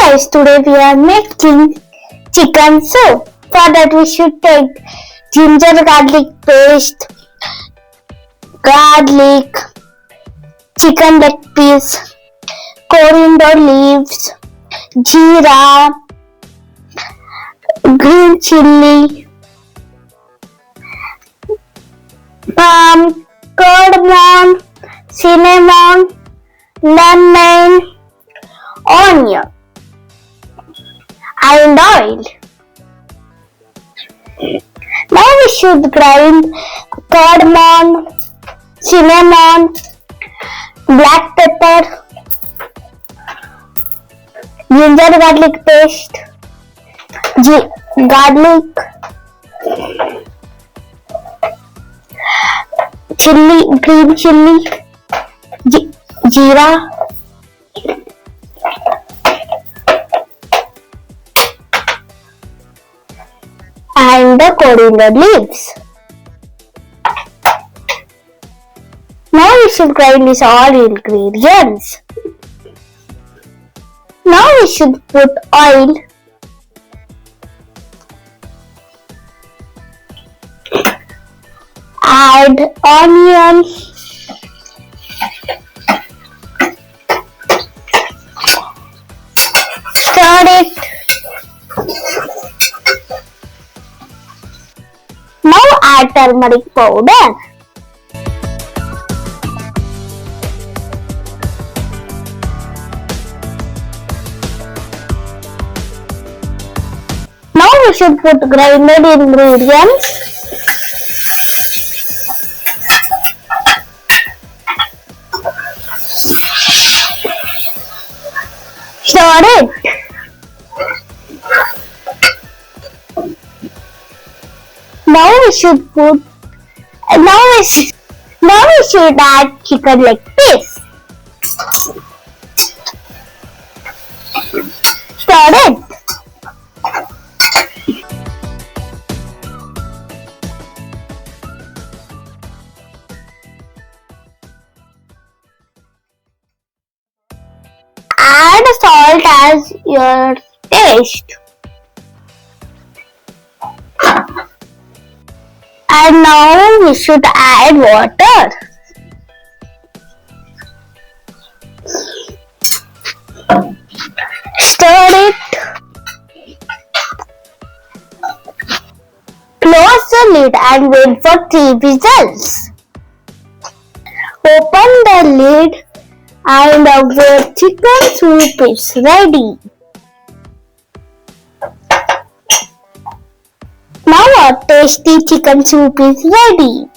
guys, today we are making chicken soup. For that we should take ginger garlic paste, garlic, chicken leg piece, coriander leaves, jeera, green chili, cardamom, cinnamon, lemon, onion and oil. Now we should grind cardamom, cinnamon, black pepper, ginger garlic paste, garlic, chili, green chili, jeera, and the coriander leaves. Now we should grind these all ingredients. Now we should put oil, add onion, stir it. Now add turmeric powder. Now we should put grinded ingredients. Stir it. Now we should add chicken leg piece. Stir it. Add salt as your taste. And now we should add water. Stir it. Close the lid and wait for 3 whistles. Open the lid and our chicken soup is ready. Now our tasty chicken soup is ready.